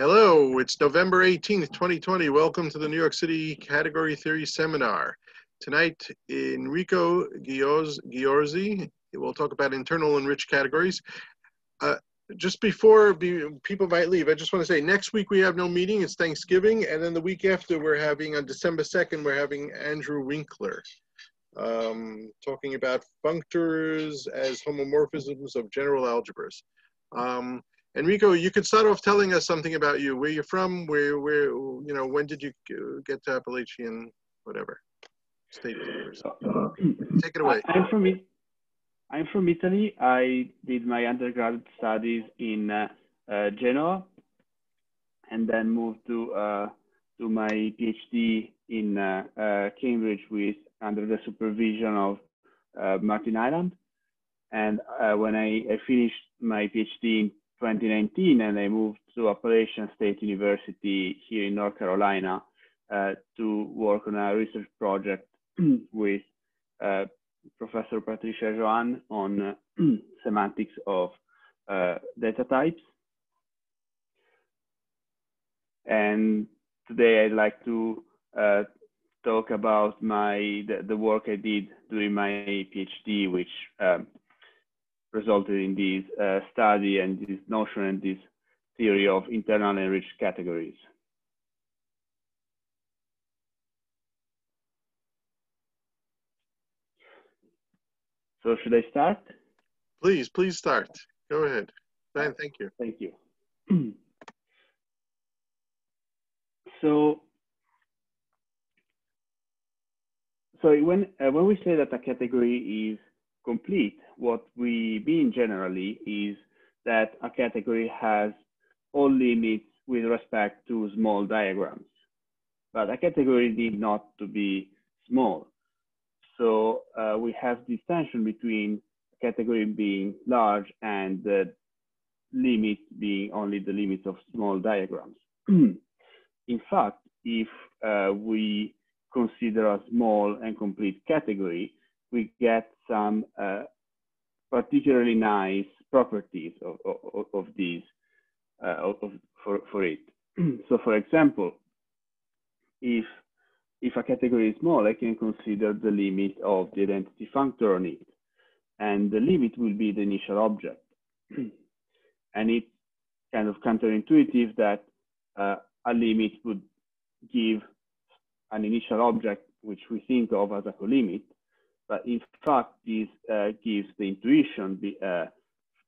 Hello, it's November 18th, 2020. Welcome to the New York City Category Theory Seminar. Tonight, Enrico Ghiorzi will talk about internal enriched categories. Just before people might leave, I just want to say next week we have no meeting, it's Thanksgiving, and then the week after we're having, on December 2nd, we're having Andrew Winkler talking about functors as homomorphisms of general algebras. Enrico, you could start off telling us something about you, where you're from, where when did you get to Appalachian, whatever, state of university. Take it away. I'm from Italy. I did my undergraduate studies in Genoa, and then moved to my PhD in Cambridge under the supervision of Martin Ireland. And when I finished my PhD in 2019, and I moved to Appalachian State University here in North Carolina to work on a research project with Professor Patricia Joan on semantics of data types. And today I'd like to talk about the work I did during my PhD, which resulted in this study and this notion and this theory of internal enriched categories. So should I start? Please start. Go ahead. Thank you. Thank you. So when we say that a category is complete, what we mean generally is that a category has all limits with respect to small diagrams, but a category need not to be small. So we have this tension between a category being large and the limit being only the limits of small diagrams. In fact, if we consider a small and complete category, we get some particularly nice properties of these for it. So, for example, if a category is small, I can consider the limit of the identity functor on it, and the limit will be the initial object. And it's kind of counterintuitive that a limit would give an initial object which we think of as a colimit, but in fact this gives the intuition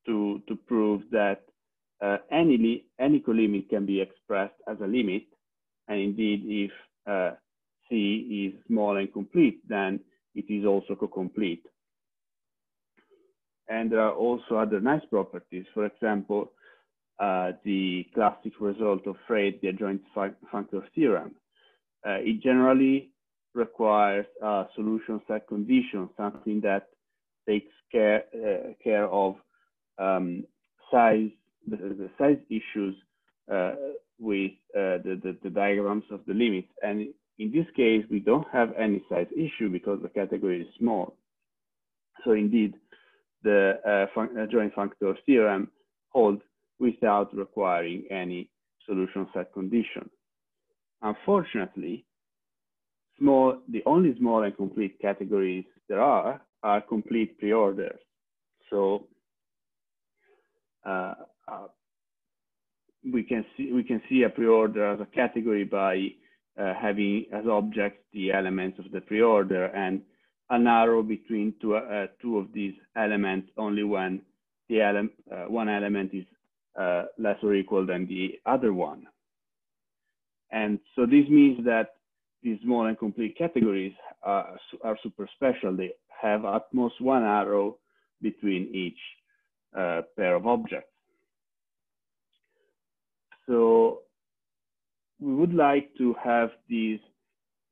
to prove that any colimit can be expressed as a limit, and indeed if C is small and complete, then it is also co-complete. And there are also other nice properties. For example, the classic result of Freyd, the adjoint functor theorem. It generally requires a solution set condition, something that takes care of size, the size issues with the diagrams of the limits. And in this case, we don't have any size issue because the category is small. So indeed, the adjoint functor theorem holds without requiring any solution set condition. Unfortunately, the only small and complete categories there are complete preorders. So we can see a preorder as a category by having as objects the elements of the preorder and an arrow between two of these elements only when the one element is less or equal than the other one. And so this means that these small and complete categories are super special. They have at most one arrow between each pair of objects. So we would like to have these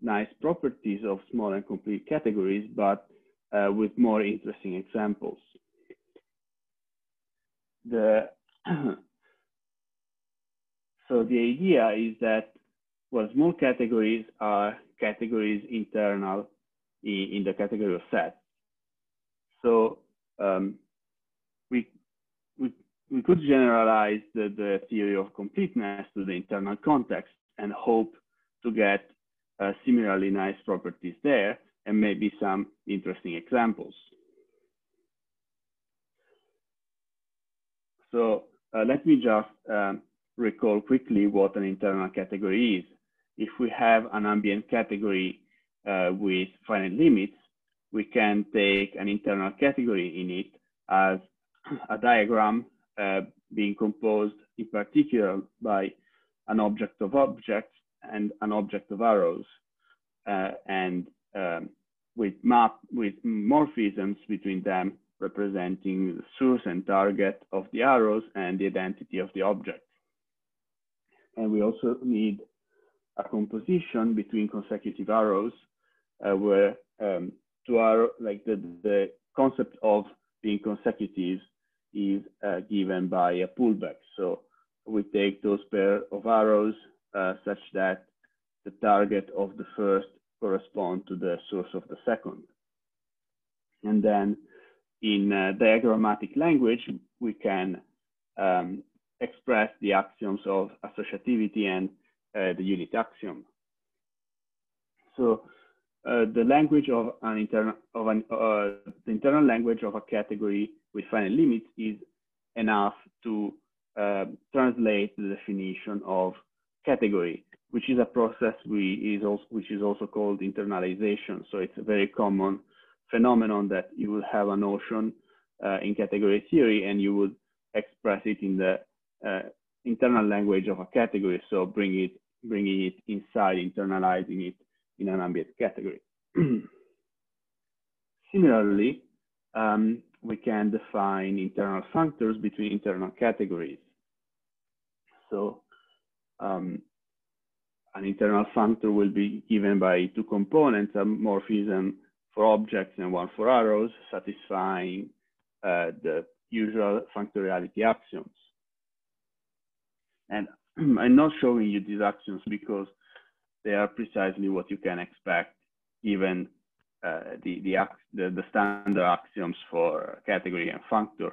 nice properties of small and complete categories, but with more interesting examples. So the idea is that, well, small categories are categories internal in the category of set. So we we could generalize the theory of completeness to the internal context and hope to get similarly nice properties there and maybe some interesting examples. So let me just recall quickly what an internal category is. If we have an ambient category with finite limits, we can take an internal category in it as a diagram being composed in particular by an object of objects and an object of arrows, and with morphisms between them representing the source and target of the arrows and the identity of the object. And we also need a composition between consecutive arrows where two arrows, like the concept of being consecutive is given by a pullback. So we take those pair of arrows such that the target of the first correspond to the source of the second. And then in diagrammatic language, we can express the axioms of associativity and the unit axiom. So the language of an the internal language of a category with finite limits is enough to translate the definition of category, which is a process which is also called internalization. So it's a very common phenomenon that you will have a notion in category theory and you would express it in the internal language of a category. So bringing it inside, internalizing it in an ambient category. Similarly, we can define internal functors between internal categories. So an internal functor will be given by two components, a morphism for objects and one for arrows, satisfying the usual functoriality axioms. And I'm not showing you these axioms because they are precisely what you can expect given the standard axioms for category and functor.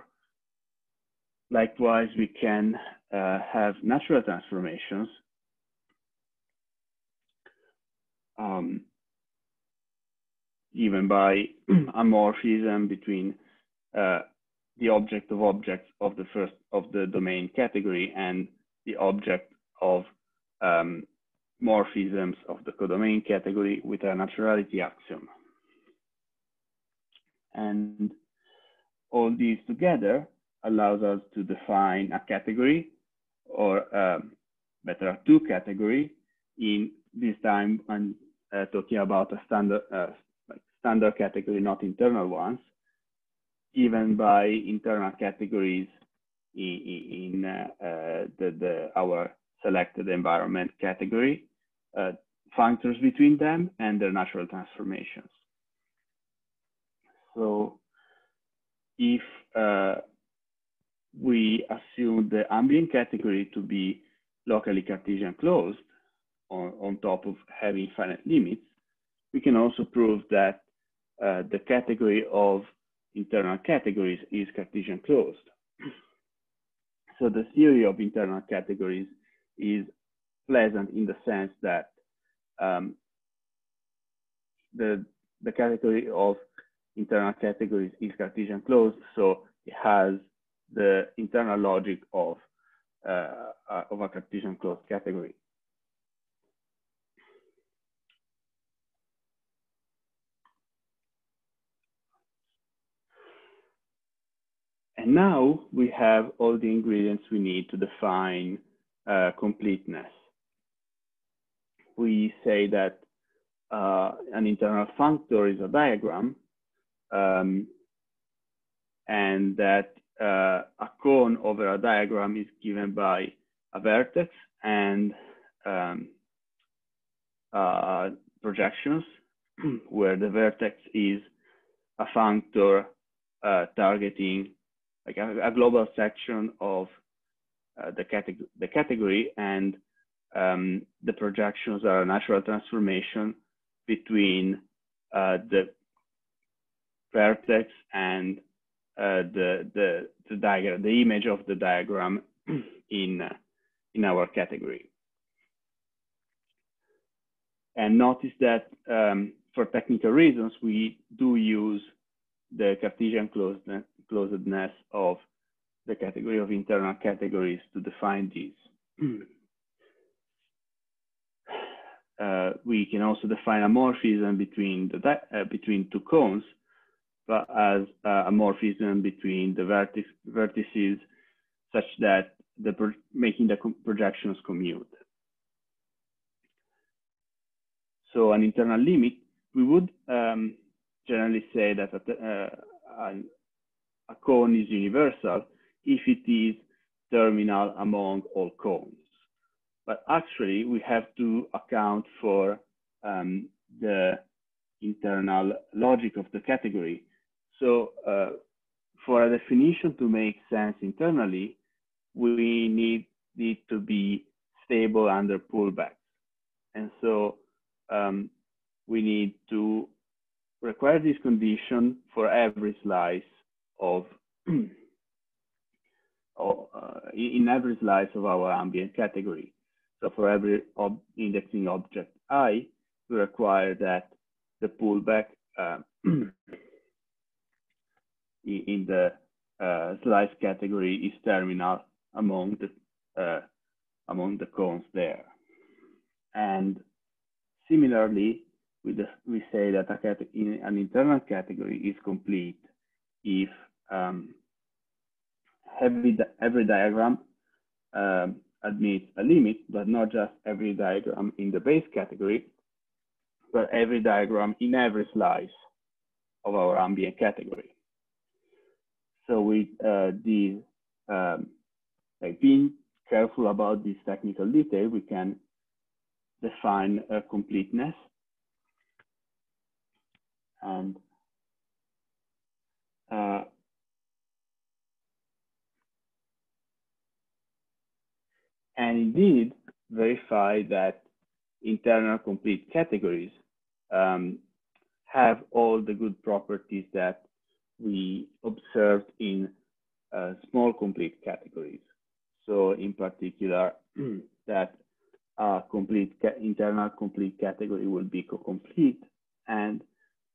Likewise, we can have natural transformations given by a morphism between the object of objects of the domain category and the object of morphisms of the codomain category with a naturality axiom. And all these together allows us to define a category, or better, a two category. In this time, I'm talking about a standard category, not internal ones, given by internal categories in our selected environment category, functors between them, and their natural transformations. So if we assume the ambient category to be locally Cartesian closed on top of having finite limits, we can also prove that the category of internal categories is Cartesian closed. So the theory of internal categories is pleasant in the sense that the category of internal categories is Cartesian closed, so it has the internal logic of a Cartesian closed category. And now we have all the ingredients we need to define completeness. We say that an internal functor is a diagram, and that a cone over a diagram is given by a vertex and projections, where the vertex is a functor targeting like a global section of the category, and the projections are a natural transformation between the vertex and the diagram, the image of the diagram in our category. And notice that for technical reasons, we do use the Cartesian closedness of the category of internal categories to define these. We can also define a morphism between between two cones, but as a morphism between the vertices, such that making the projections commute. So an internal limit, we would generally say that a cone is universal if it is terminal among all cones. But actually, we have to account for the internal logic of the category. So for a definition to make sense internally, we need it to be stable under pullbacks. And so we need to require this condition for every slice of in every slice of our ambient category. So for every indexing object I, we require that the pullback in the slice category is terminal among the cones there. And similarly, we say that an internal category is complete if every diagram admits a limit, but not just every diagram in the base category, but every diagram in every slice of our ambient category. So with being careful about this technical detail, we can define a completeness. And indeed verify that internal complete categories have all the good properties that we observed in small complete categories. So in particular, that internal complete category will be co-complete, and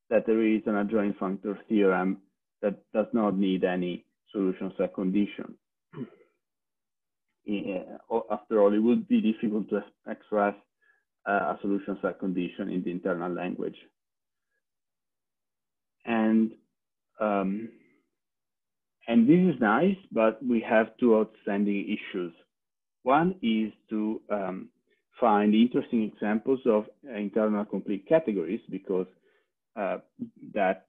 that there is an adjoint functor theorem that does not need any solution set condition. After all, it would be difficult to express a solution set condition in the internal language. And this is nice, but we have two outstanding issues. One is to find interesting examples of internal complete categories, because that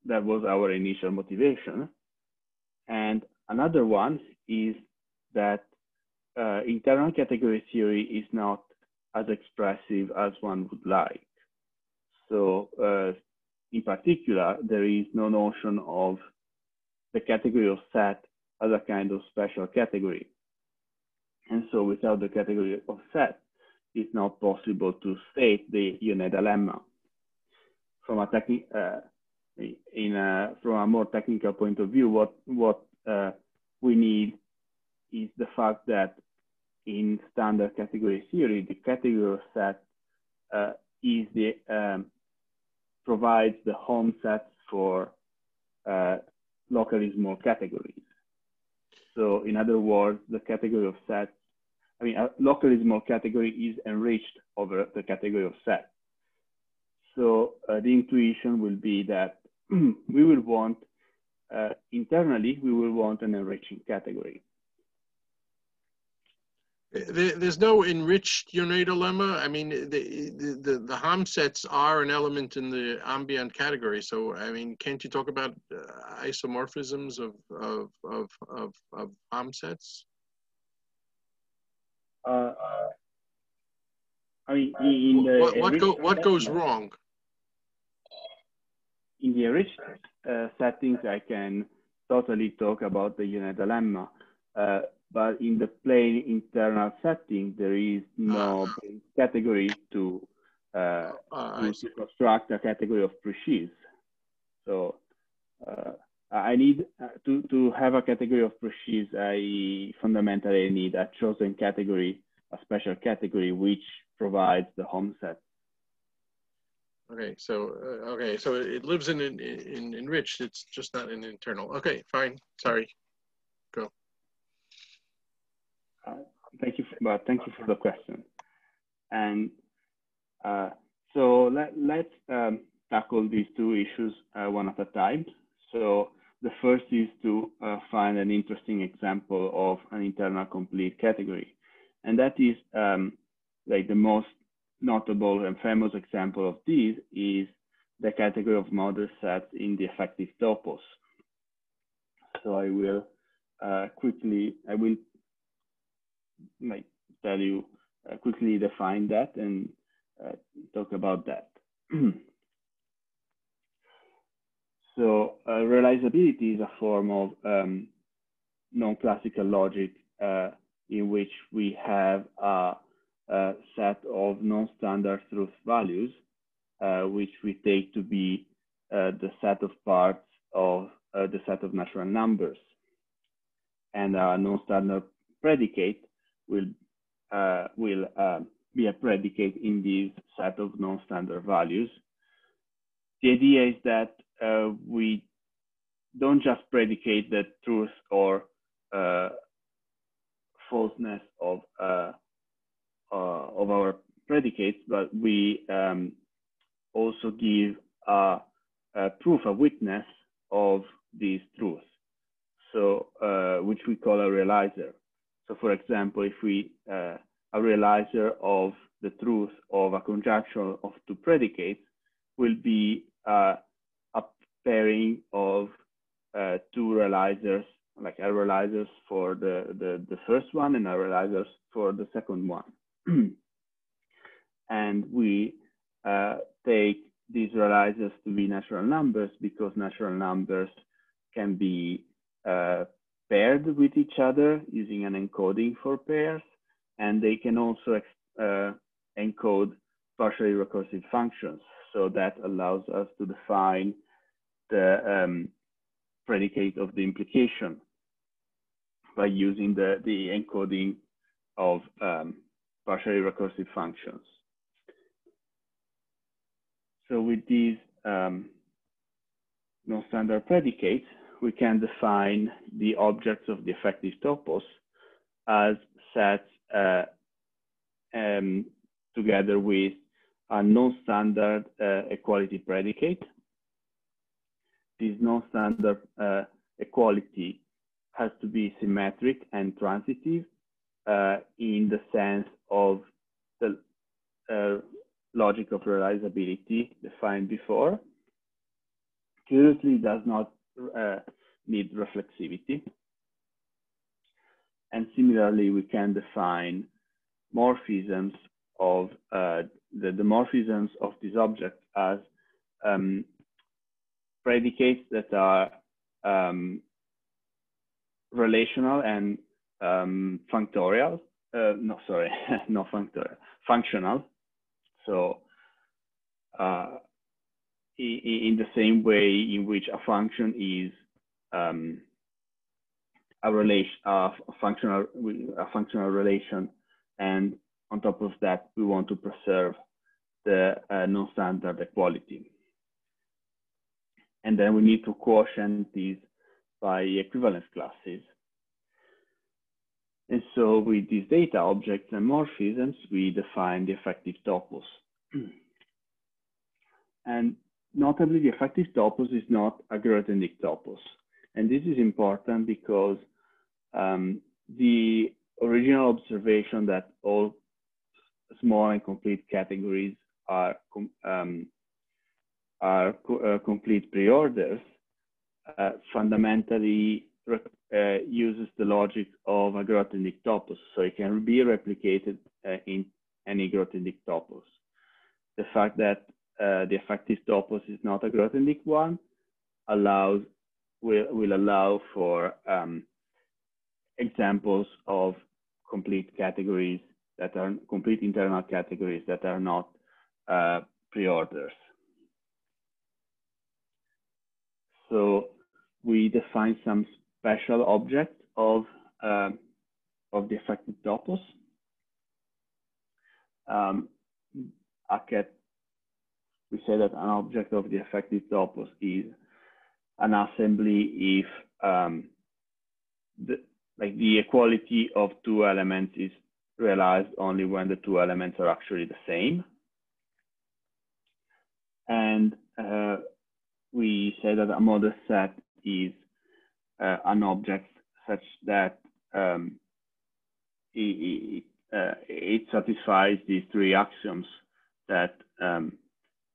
was our initial motivation. And another one is that internal category theory is not as expressive as one would like. So in particular, there is no notion of the category of set as a kind of special category. And so without the category of set, it's not possible to state the Yoneda lemma. From a more technical point of view, what we need is the fact that in standard category theory, the category of set provides the home sets for locally small categories. So in other words, the category of set, a locally small category is enriched over the category of set. So the intuition will be that we will want, internally, we will want an enriching category. There's no enriched Yoneda lemma. I mean, the Hom sets are an element in the ambient category. So, I mean, can't you talk about isomorphisms of Hom sets? What goes wrong? In the enriched settings, I can totally talk about the Yoneda lemma. But in the plain internal setting, there is no category to construct a category of precis. So I need to have a category of presheaves. I fundamentally need a chosen category, a special category, which provides the home set. Okay, so it lives in enriched. It's just not in internal. Okay, fine. Sorry. Go. Thank you for the question. And so let's tackle these two issues one at a time. So the first is to find an interesting example of an internal complete category. And that is like the most notable and famous example of this is the category of model sets in the affective topos. So I will like tell you quickly define that and talk about that. So realizability is a form of non-classical logic in which we have a set of non-standard truth values, which we take to be the set of parts of the set of natural numbers. And a non-standard predicate will be a predicate in this set of non-standard values. The idea is that we don't just predicate the truth or falseness of our predicates, but we also give a proof, a witness of these truths. So which we call a realizer. So for example, if we a realizer of the truth of a conjunction of two predicates will be a pairing of two realizers, like a realizers for the first one and a realizers for the second one. And we take these realizers to be natural numbers because natural numbers can be paired with each other using an encoding for pairs, and they can also encode partially recursive functions. So that allows us to define the predicate of the implication by using the encoding of partially recursive functions. So with these non-standard predicates, we can define the objects of the affective topos as sets together with a non-standard equality predicate. This non-standard equality has to be symmetric and transitive in the sense of the logic of realizability defined before. Curiously, it does not need reflexivity. And similarly, we can define morphisms of the morphisms of these objects as predicates that are relational and functorial. No, sorry, not functorial, functional. So in the same way in which a function is a functional relation, and on top of that, we want to preserve the non-standard equality. And then we need to quotient these by equivalence classes. And so with these data objects and morphisms, we define the affective topos. And notably, the affective topos is not a Grothendieck topos. And this is important because the original observation that all small and complete categories are complete preorders fundamentally uses the logic of a Grothendieck topos, so it can be replicated in any Grothendieck topos. The fact that the affective topos is not a Grothendieck one will allow for examples of complete categories that are complete internal categories that are not preorders. So we define some special object of the affected topos. We say that an object of the affected topos is an assembly if the equality of two elements is realized only when the two elements are actually the same. And we say that a model set is an object such that it satisfies these three axioms that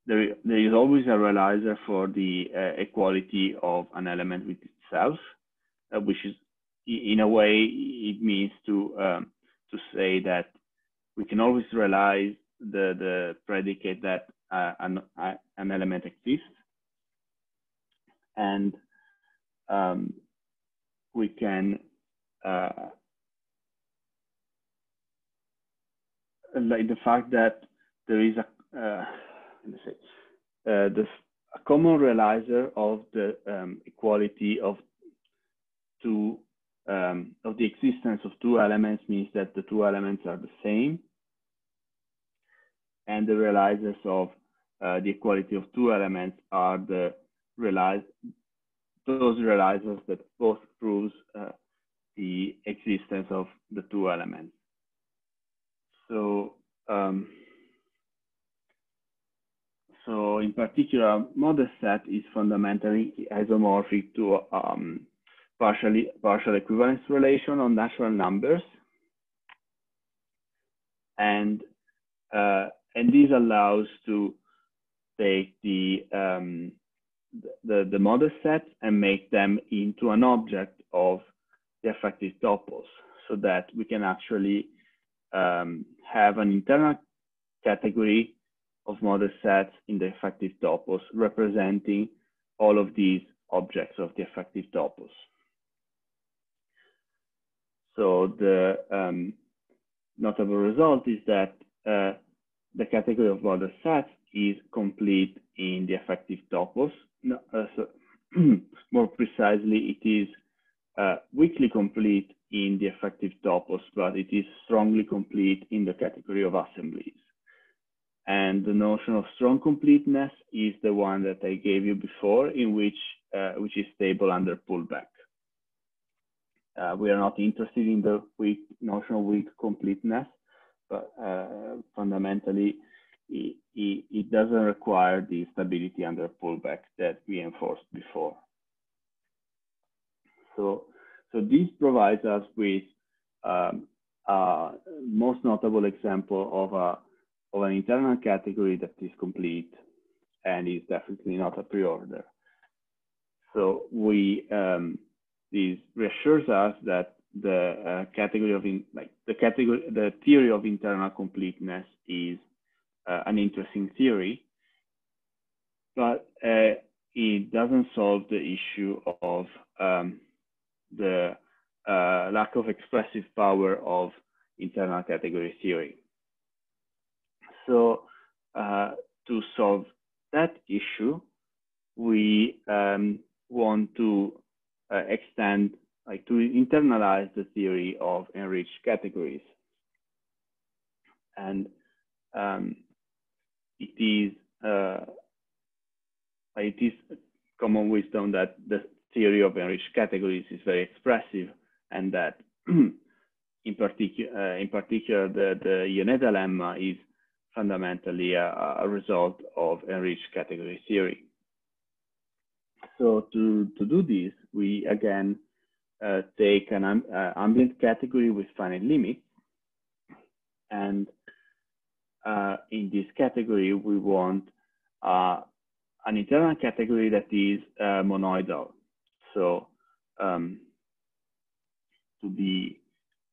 there is always a realizer for the equality of an element with itself, which is, in a way, it means to say that we can always realize the predicate that an element exists, and we can like the fact that there is a common realizer of the equality of the existence of two elements means that the two elements are the same, and the realizers of the equality of two elements are those realizers that both proves the existence of the two elements. So, so in particular, model set is fundamentally isomorphic to partial equivalence relation on natural numbers, and this allows to take the model sets and make them into an object of the affected topos, so that we can actually have an internal category of model sets in the affected topos representing all of these objects of the affected topos. So the notable result is that the category of model sets is complete in the affective topos. More precisely, it is weakly complete in the affective topos, but it is strongly complete in the category of assemblies. And the notion of strong completeness is the one that I gave you before, in which is stable under pullback. We are not interested in the notion of weak completeness, but fundamentally, it doesn't require the stability under pullback that we enforced before. So this provides us with most notable example of an internal category that is complete and is definitely not a preorder. So this reassures us that the theory of internal completeness is an interesting theory, but it doesn't solve the issue of the lack of expressive power of internal category theory. So to solve that issue, we want to extend, to internalize the theory of enriched categories. And it is common wisdom that the theory of enriched categories is very expressive, and that in particular the Yoneda lemma is fundamentally a result of enriched category theory. So to do this, we again take an ambient category with finite limits, and in this category we want an internal category that is monoidal. So to be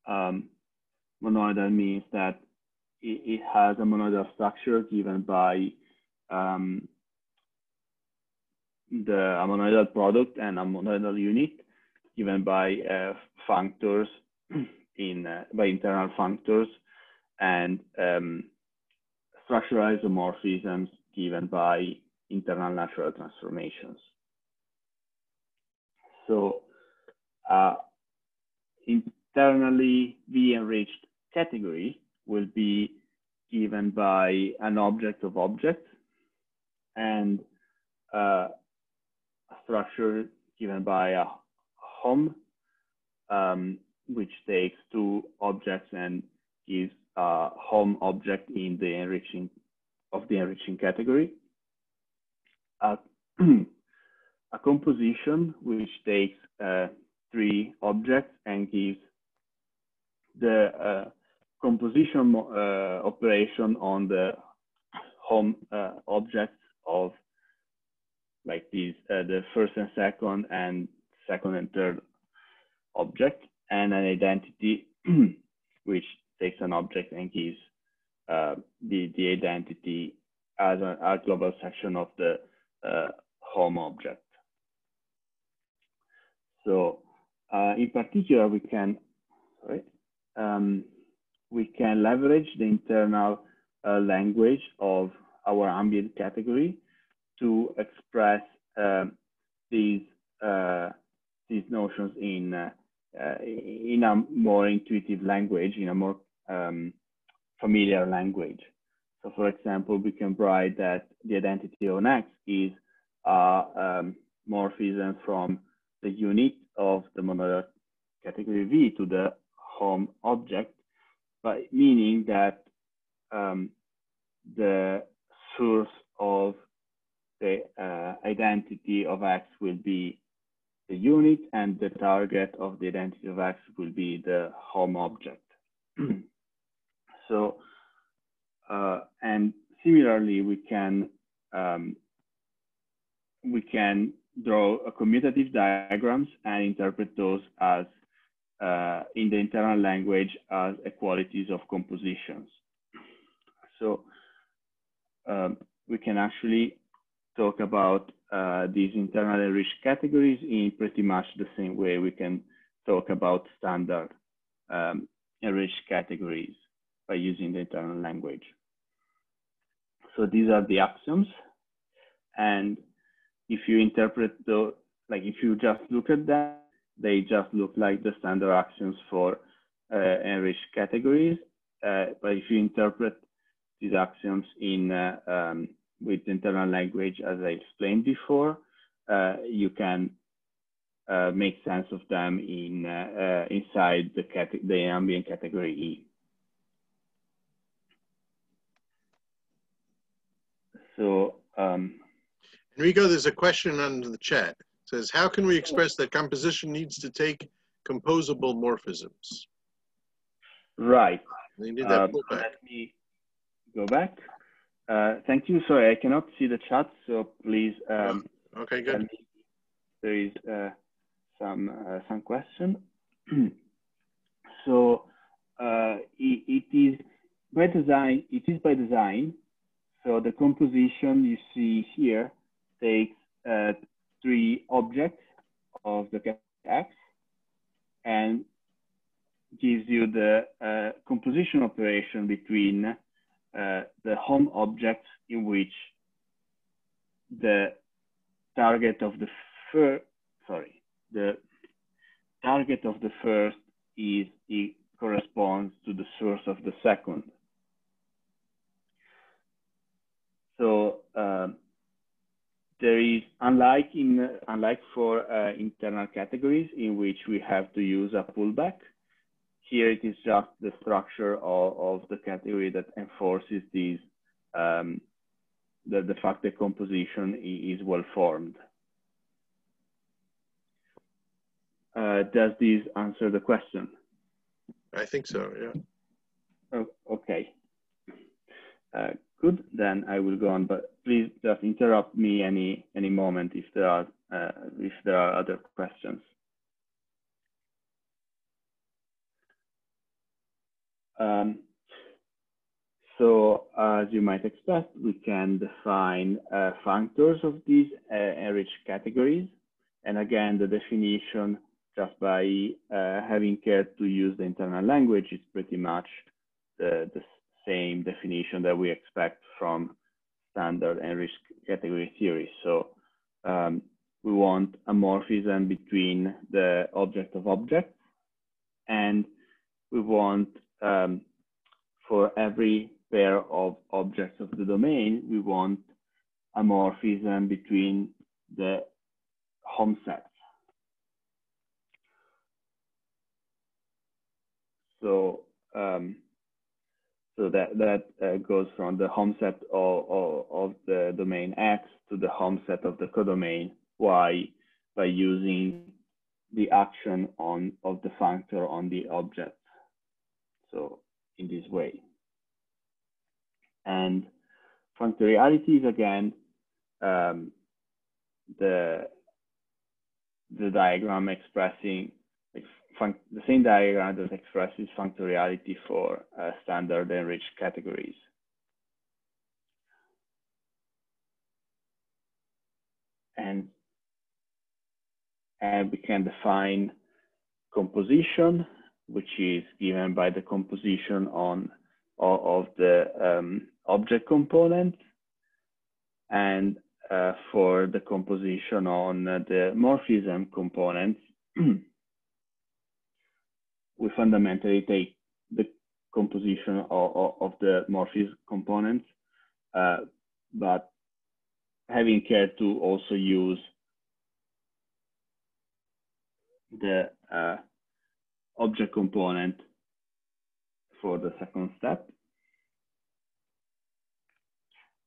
monoidal means that it has a monoidal structure given by a monoidal product and a monoidal unit given by functors by internal functors, and structural isomorphisms given by internal natural transformations. So internally, the enriched category will be given by an object of objects and a structure given by a hom, which takes two objects and gives a hom object in the enriching category. A composition which takes three objects and gives the composition operation on the hom objects of like these, the first and second and third object, and an identity which takes an object and gives the identity as a global section of the hom object. So in particular, we can leverage the internal language of our ambient category to express these notions in a more intuitive language, in a more familiar language. So, for example, we can write that the identity on X is a morphism from the unit of the monoidal category V to the hom object, by meaning that the source of the identity of X will be the unit, and the target of the identity of X will be the hom object. So, and similarly, we can draw a commutative diagrams and interpret those as in the internal language as equalities of compositions. So we can actually talk about these internal enriched categories in pretty much the same way we can talk about standard enriched categories by using the internal language. So these are the axioms, and if you interpret the, like if you just look at them, they just look like the standard axioms for enriched categories. But if you interpret these axioms in with internal language, as I explained before, you can make sense of them in inside the ambient category E. So Enrico, there's a question under the chat. It says, how can we express that composition needs to take composable morphisms? Right. They did that let me go back. Thank you. Sorry, I cannot see the chat, so please. Okay, good. There is some question. So it is by design. It is by design. So the composition you see here takes three objects of the category X and gives you the composition operation between the hom objects, in which the target of the target of the first it corresponds to the source of the second. So there is, unlike for internal categories in which we have to use a pullback, here it is just the structure of the category that enforces these, the fact that composition is well formed. Does this answer the question? I think so, yeah. Oh, okay. Good, then I will go on, but please just interrupt me any moment if there are other questions. So as you might expect, we can define functors of these enriched categories. And again, the definition, just by having cared to use the internal language, is pretty much the same definition that we expect from standard enriched category theory. So we want a morphism between the object of objects, and we want for every pair of objects of the domain, we want a morphism between the home sets. So that goes from the home set of the domain X to the home set of the codomain Y by using the action of the functor on the object. So in this way. And functoriality is again the diagram expressing the same diagram that expresses functoriality for standard enriched categories. And we can define composition, which is given by the composition of the object component, and for the composition on the morphism components, we fundamentally take the composition of the morphism components, but having care to also use the object component for the second step.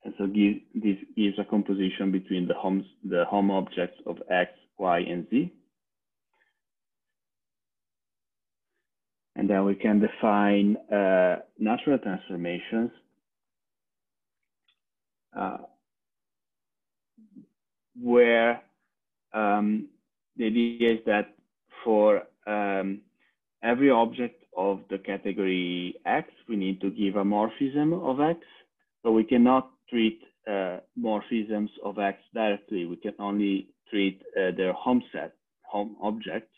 And so this gives a composition between the home objects of X, Y, and Z. And then we can define natural transformations where the idea is that for every object of the category X, we need to give a morphism of X, but we cannot treat morphisms of X directly. We can only treat their home objects.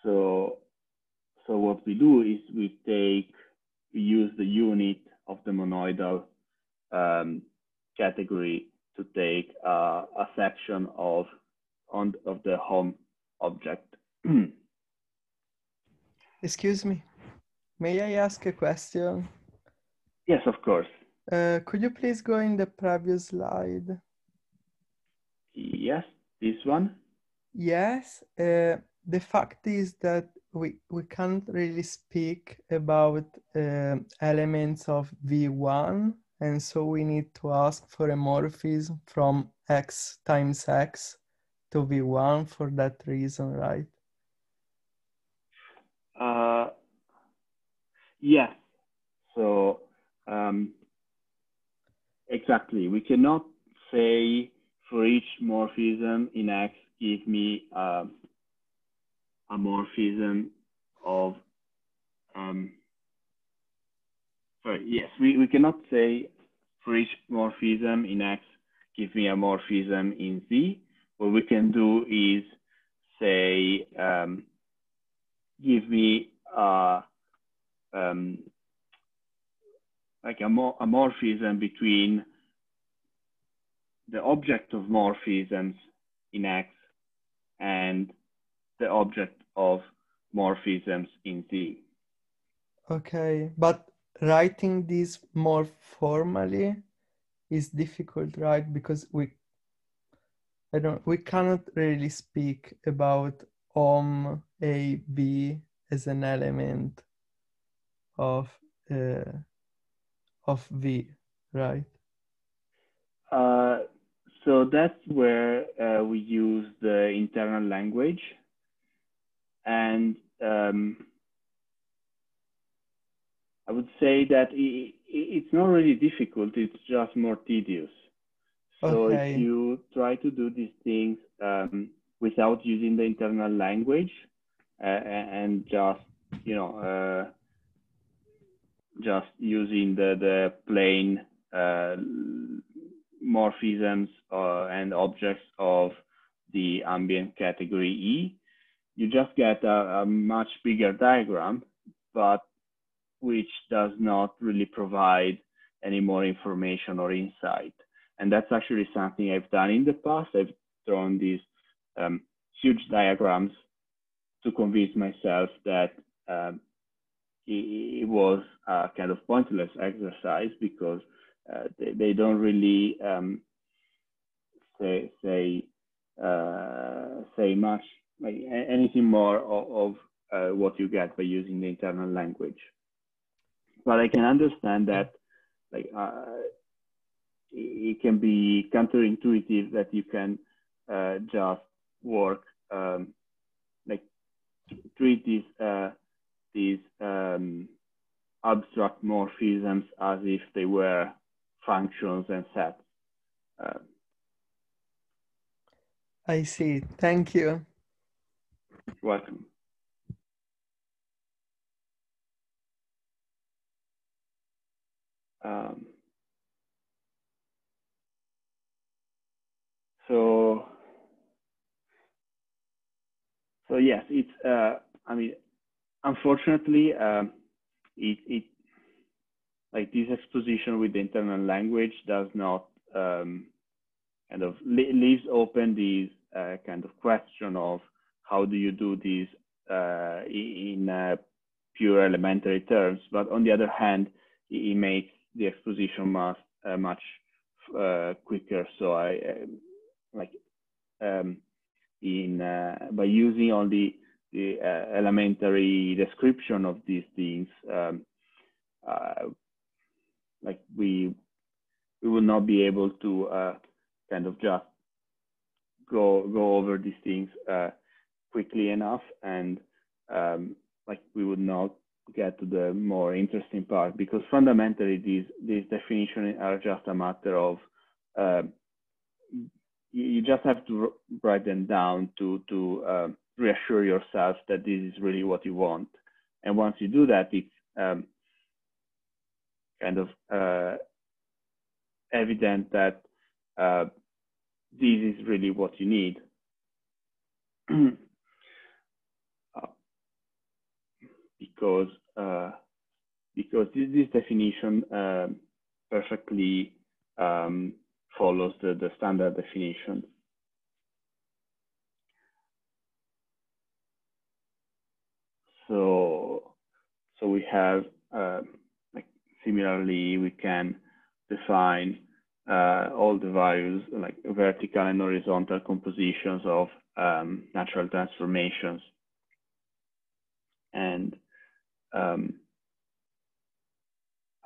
So what we do is we use the unit of the monoidal category to take a section of the home object. Excuse me, may I ask a question? Yes, of course. Could you please go in the previous slide? Yes, this one? Yes. The fact is that we can't really speak about elements of V1, and so we need to ask for a morphism from X times X to V1 for that reason, right? Yes. So exactly, we cannot say for each morphism in X, give me a morphism of, we cannot say for each morphism in X, give me a morphism in Z. What we can do is say, give me like a morphism between the object of morphisms in X and the object of morphisms in Z. Okay, but writing this more formally is difficult, right? Because we cannot really speak about A, B as an element of V, right? So that's where we use the internal language, and I would say that it's not really difficult, it's just more tedious. So Okay. if you try to do these things without using the internal language and just, just using the plain morphisms and objects of the ambient category E, you just get a much bigger diagram, but which does not really provide any more information or insight. And that's actually something I've done in the past. I've drawn these huge diagrams to convince myself that it was a kind of pointless exercise, because they don't really say much, like anything more of what you get by using the internal language. But I can understand that, like, it can be counterintuitive that you can just work like treat these abstract morphisms as if they were functions and sets. I see. Thank you. Welcome. So yes, it's I mean, unfortunately, it like this exposition with the internal language does not kind of leaves open these kind of question of how do you do this in pure elementary terms. But on the other hand, it makes the exposition much quicker. So I like by using only the elementary description of these things, like we will not be able to kind of just go over these things quickly enough, and like we would not get to the more interesting part, because fundamentally these definitions are just a matter of you just have to write them down to reassure yourself that this is really what you want. And once you do that, it's kind of evident that this is really what you need. Because this definition perfectly follows the standard definition. So we have like similarly we can define all the values, like vertical and horizontal compositions of natural transformations, and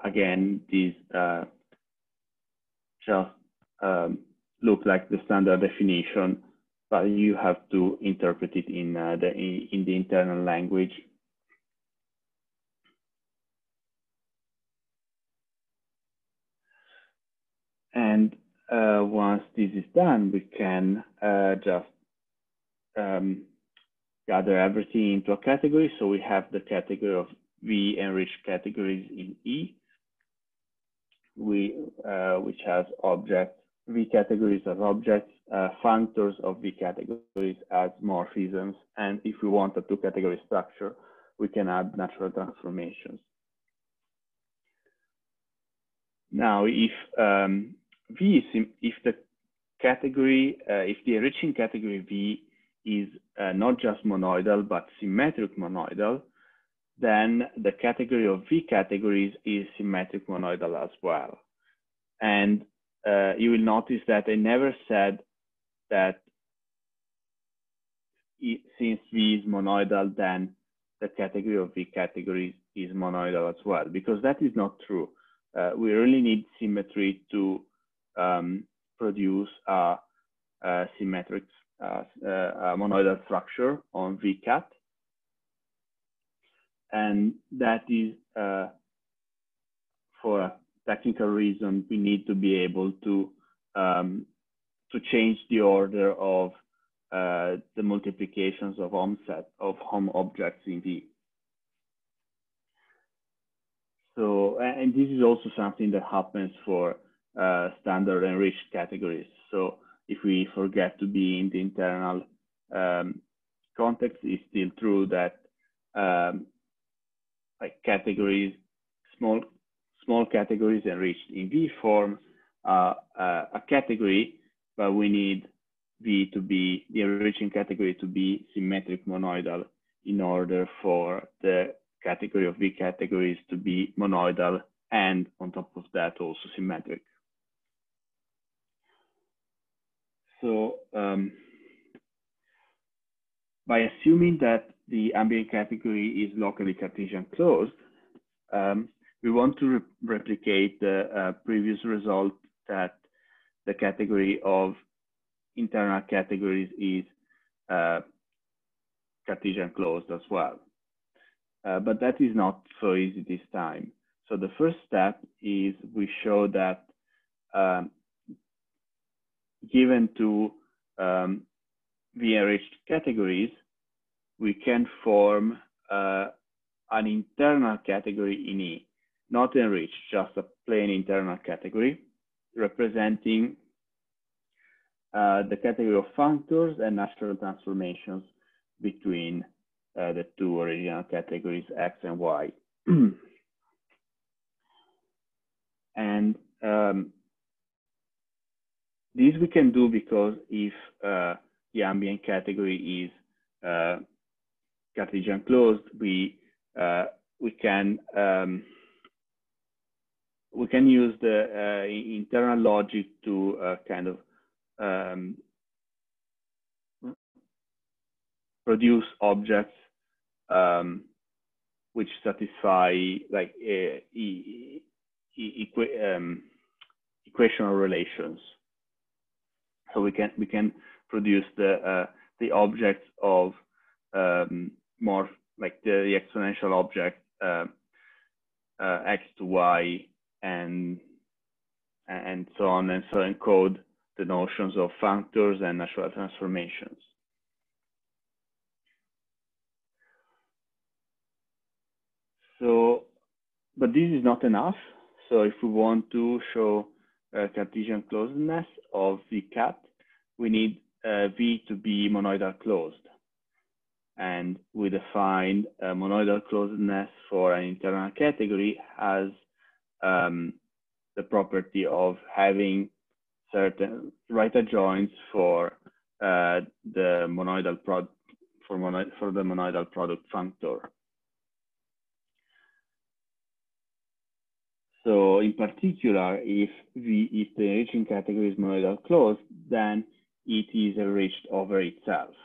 again, these just look like the standard definition, but you have to interpret it in the internal language. And once this is done, we can just gather everything into a category. So we have the category of V enriched categories in E, which has objects, V categories as objects, functors of V categories as morphisms. And if we want a two-category structure, we can add natural transformations. Now, if if the enriching category V is not just monoidal, but symmetric monoidal, then the category of V categories is symmetric monoidal as well. And you will notice that I never said that since V is monoidal, then the category of V categories is monoidal as well, because that is not true. We really need symmetry to produce a symmetric monoidal structure on VCat. And that is for a technical reason, we need to be able to change the order of the multiplications of home objects in V. So, and this is also something that happens for standard enriched categories. So if we forget to be in the internal context, it's still true that like categories, small categories enriched in V form a category, but we need V to be, the enriching category to be symmetric monoidal in order for the category of V categories to be monoidal and on top of that also symmetric. So by assuming that the ambient category is locally Cartesian closed, we want to replicate the previous result that the category of internal categories is Cartesian closed as well. But that is not so easy this time. So the first step is we show that given two V-enriched categories, we can form an internal category in E, not enriched, just a plain internal category, representing the category of functors and natural transformations between the two original categories, X and Y. And this we can do because if the ambient category is Cartesian closed, we can use the internal logic to kind of produce objects which satisfy like equational relations. So we can produce the objects of more like the exponential object X to Y and so on, and so encode the notions of functors and natural transformations. So, but this is not enough. So if we want to show Cartesian closedness of V cat, we need V to be monoidal closed. And we define monoidal closedness for an internal category as the property of having certain right adjoints for the monoidal product for the monoidal product functor. So in particular, if the enriching category is monoidal closed, then it is enriched over itself,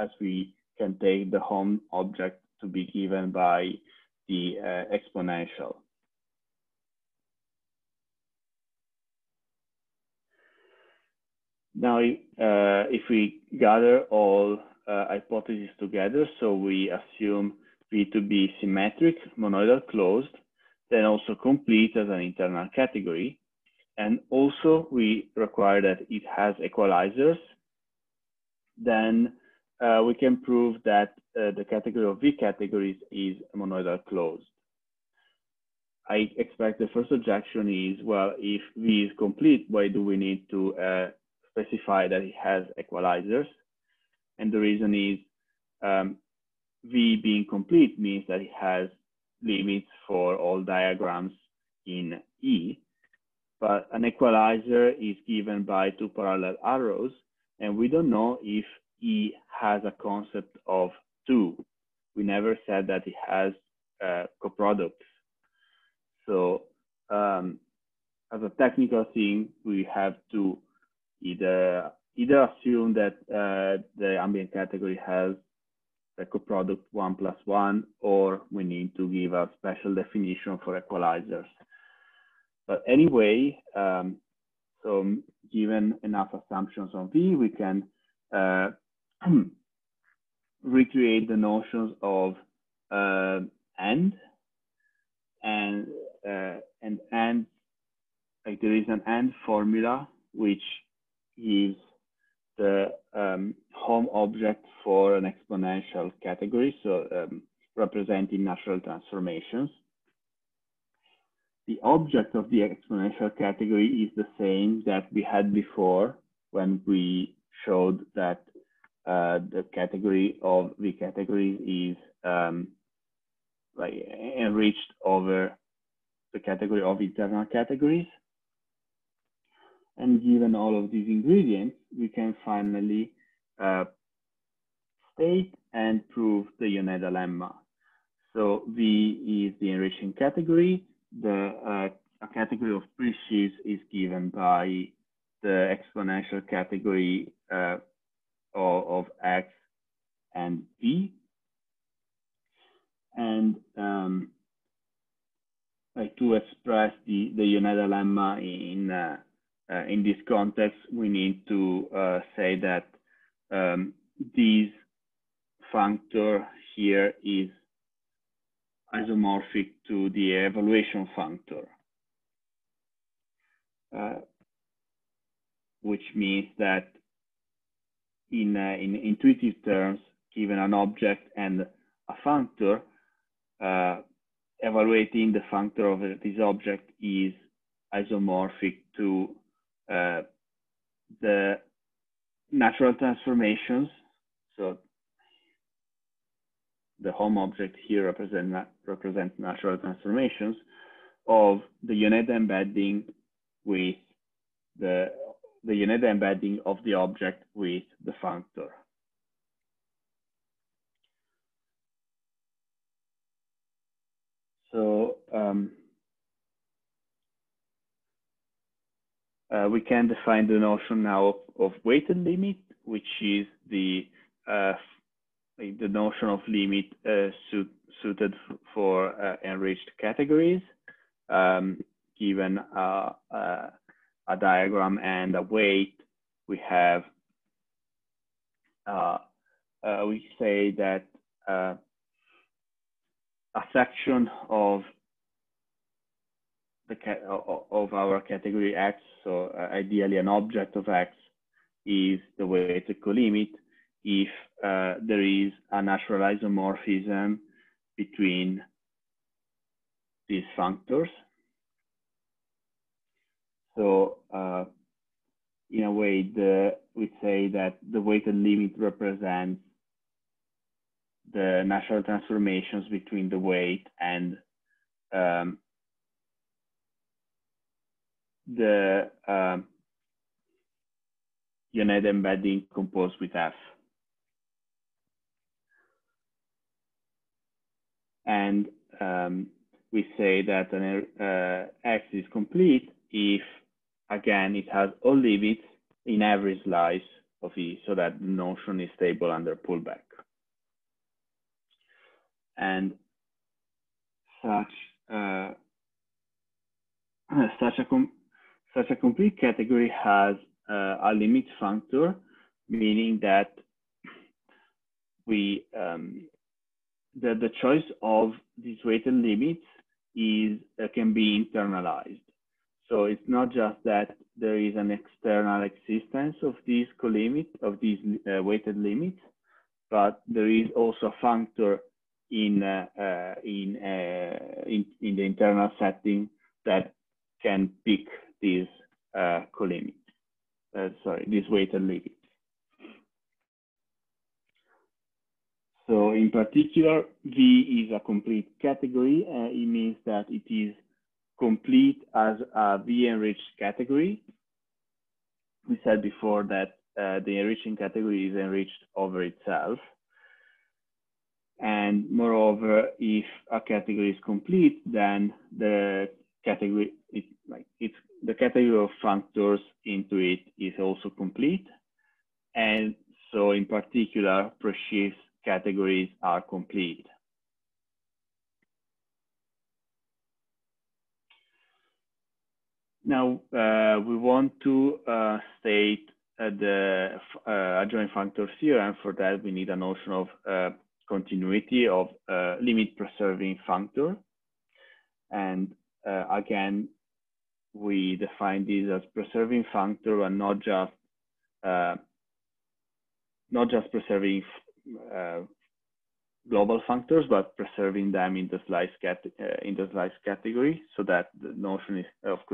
as we can take the home object to be given by the exponential. Now, if we gather all hypotheses together, so we assume V to be symmetric, monoidal closed, then also complete as an internal category. And also we require that it has equalizers. Then we can prove that the category of V categories is monoidal closed. I expect the first objection is, well, if V is complete, why do we need to specify that it has equalizers? And the reason is V being complete means that it has limits for all diagrams in E, but an equalizer is given by two parallel arrows, and we don't know if E has a concept of two. We never said that it has coproducts. So as a technical thing, we have to either assume that the ambient category has the coproduct 1 plus 1, or we need to give a special definition for equalizers. But anyway, so given enough assumptions on V, we can recreate the notions of and like there is an and formula which gives the home object for an exponential category, so representing natural transformations. The object of the exponential category is the same that we had before when we showed that the category of V categories is like enriched over the category of internal categories. And given all of these ingredients, we can finally state and prove the Yoneda lemma. So V is the enriching category. A category of presheaves is given by the exponential category of X and V. And to express the Yoneda lemma in this context, we need to say that this functor here is isomorphic to the evaluation functor, which means that in intuitive terms, given an object and a functor, evaluating the functor of this object is isomorphic to the natural transformations. So the home object here represents natural transformations of the Yoneda embedding with the Yoneda embedding of the object with the functor. So we can define the notion now of weighted limit, which is the notion of limit suited for enriched categories. Given a diagram and a weight, we have we say that a section of our category X, so ideally an object of X, is the weighted colimit if there is a natural isomorphism between these functors. So in a way, we say that the weighted limit represents the natural transformations between the weight and the Yoneda embedding composed with F. And we say that an X is complete if, again, it has all limits in every slice of E, so that the notion is stable under pullback. And such a complete category has a limit functor, meaning that we the choice of these weighted limits is can be internalized. So it's not just that there is an external existence of these colimit, of these weighted limits, but there is also a functor in the internal setting that can pick these colimit. These weighted limits. So in particular, V is a complete category. It means that it is complete as a V-enriched category. We said before that the enriching category is enriched over itself. And moreover, if a category is complete, then the category the category of functors into it is also complete. And so in particular, presheaves categories are complete. Now, we want to state the adjoint functor theorem. For that, we need a notion of continuity of limit preserving functor. And again, we define this as preserving functor and not just preserving global functors, but preserving them in the slice category, so that the notion of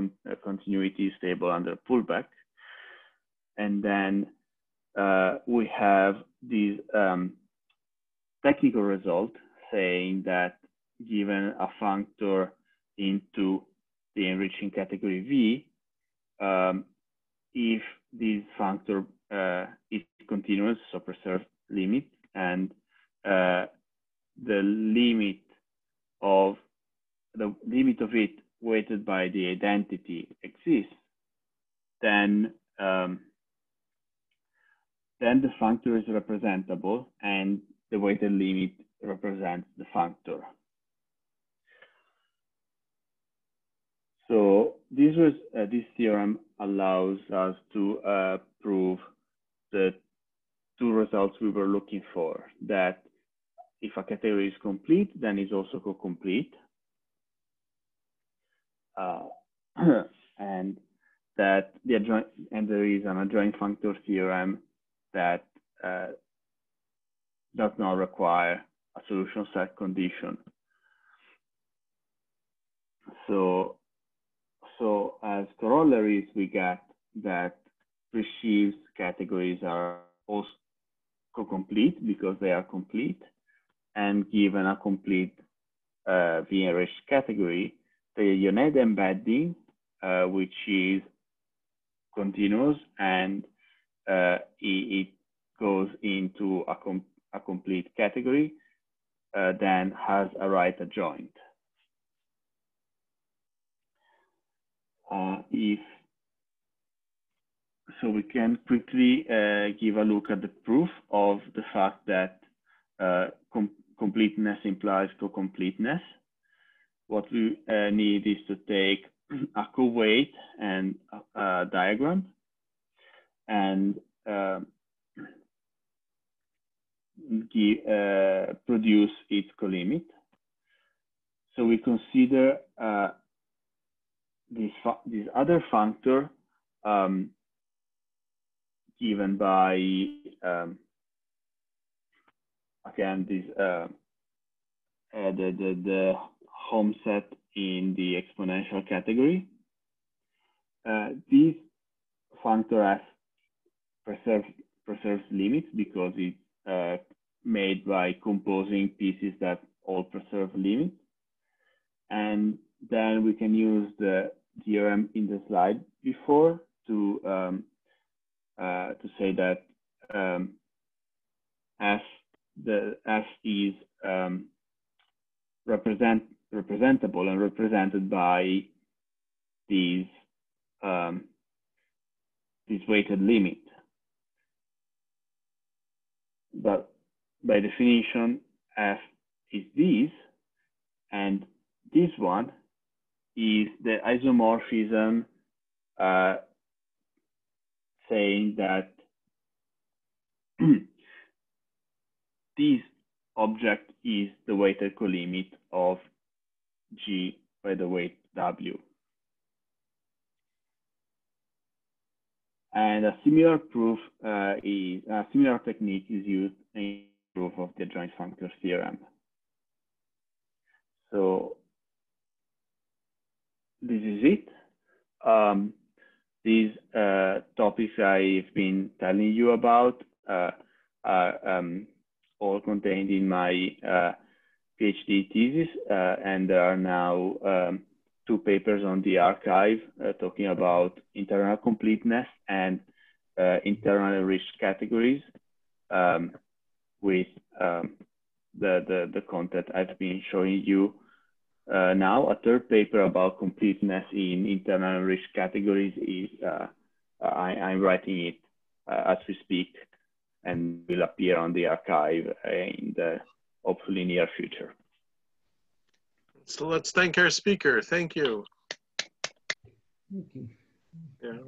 continuity is stable under pullback. And then we have this technical result saying that given a functor into the enriching category V if this functor is continuous, so preserved limit, and the limit of it weighted by the identity exists, then the functor is representable and the weighted limit represents the functor. So this theorem allows us to prove the two results we were looking for, that if a category is complete, then it's also co-complete. And that the adjoint, and there is an adjoint functor theorem that does not require a solution set condition. So as corollaries, we get that Reshev's categories are also co-complete because they are complete, and given a complete V-enriched category, the Yoneda embedding, which is continuous and it goes into a complete category, then has a right adjoint. So we can quickly give a look at the proof of the fact that completeness implies co-completeness. What we need is to take a co-weight and a diagram and produce its co-limit. So we consider this other functor given by again this the home set in the exponential category. This functor has preserves limits because it's made by composing pieces that all preserve limits. And then we can use the theorem in the slide before to say that F is representable and represented by these weighted limit. But by definition, F is this, and this one is the isomorphism saying that this object is the weighted colimit of G by the weight W. And a similar proof a similar technique is used in proof of the adjoint functor theorem. So this is it. These topics I've been telling you about are all contained in my PhD thesis, and there are now 2 papers on the archive talking about internal completeness and internal enriched categories with the content I've been showing you now. A 3rd paper about completeness in internal enriched categories is I'm writing it as we speak and will appear on the archive in the hopefully near future. So let's thank our speaker. Thank you. Thank you. Yeah.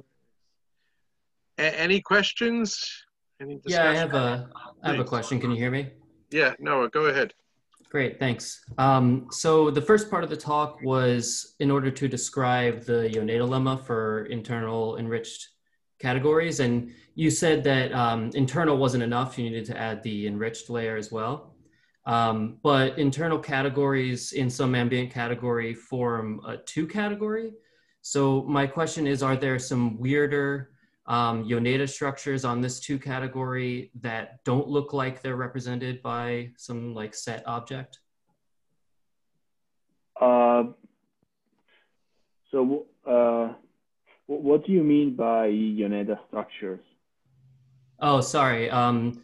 Any questions? Any discussion? Yeah, I have a question. Can you hear me? Yeah, Noah, go ahead. Great, thanks. So the first part of the talk was in order to describe the Yoneda lemma for internal enriched categories. And you said that internal wasn't enough. You needed to add the enriched layer as well. But internal categories in some ambient category form a 2 category. So my question is, are there some weirder Yoneda structures on this 2 category that don't look like they're represented by some like set object? So So what do you mean by Yoneda structures? Oh, sorry.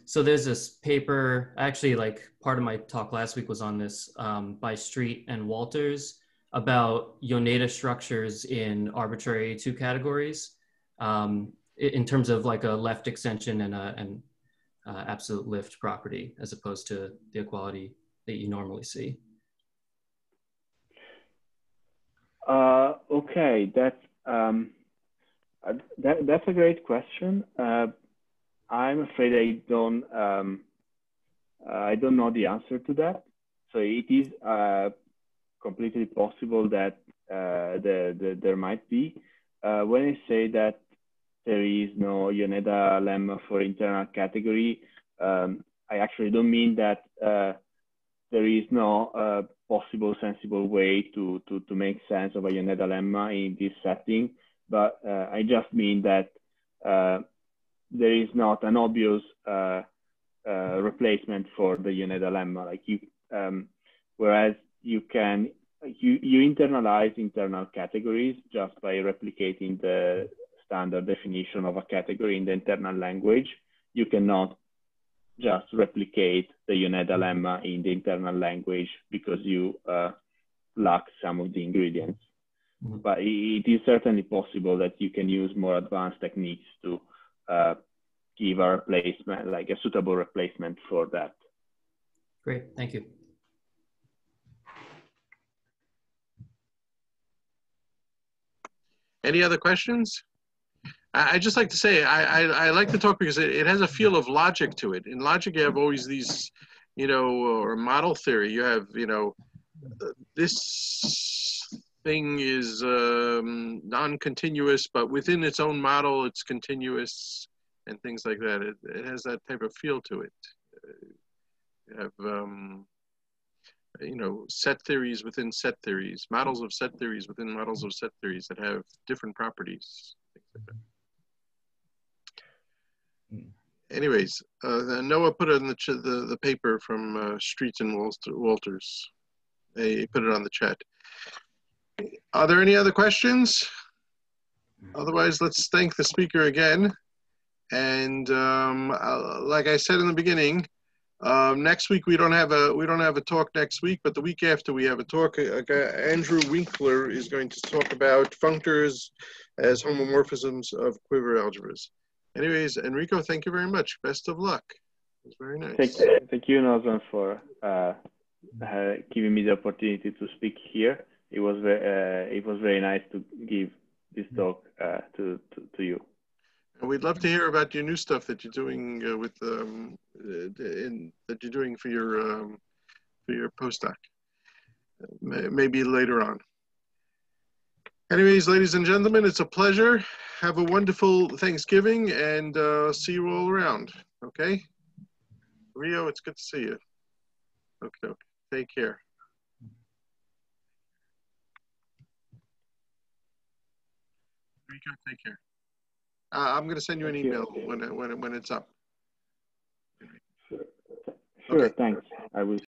So there's this paper, actually, like part of my talk last week was on this by Street and Walters about Yoneda structures in arbitrary two categories in terms of like a left extension and an absolute lift property, as opposed to the equality that you normally see. Okay, that's a great question. I'm afraid I don't know the answer to that. So it is completely possible that there might be. When I say that there is no Yoneda lemma for internal category, I actually don't mean that there is no possible sensible way to make sense of a Yoneda lemma in this setting, but I just mean that there is not an obvious replacement for the Yoneda lemma. Like whereas you internalize internal categories just by replicating the standard definition of a category in the internal language. You cannot just replicate the Yoneda lemma in the internal language because you lack some of the ingredients. Mm-hmm. But it is certainly possible that you can use more advanced techniques to give a replacement, like a suitable replacement for that. Great, thank you. Any other questions? I just like to say, I like the talk because it has a feel of logic to it. In logic, you have always these, or model theory. You have, this thing is non-continuous, but within its own model, it's continuous and things like that. It has that type of feel to it. You have, set theories within set theories, models of set theories within models of set theories that have different properties, things like that. Anyways, Noah put it in the paper from Streets and Walters. He put it on the chat. Are there any other questions? Otherwise, let's thank the speaker again. And like I said in the beginning, next week we don't have a talk next week, but the week after we have a talk. Andrew Winkler is going to talk about functors as homomorphisms of quiver algebras. Anyways, Enrico, thank you very much. Best of luck. It was very nice. Thank you, Nazan, for giving me the opportunity to speak here. It was very nice to give this talk to you. And we'd love to hear about your new stuff that you're doing that you're doing for your postdoc. Maybe later on. Anyways, ladies and gentlemen, it's a pleasure. Have a wonderful Thanksgiving, and see you all around. Okay, Rio, it's good to see you. Okay, take care. Rico, take care. I'm going to send you an email when it's up. Sure, okay. Thanks. I will.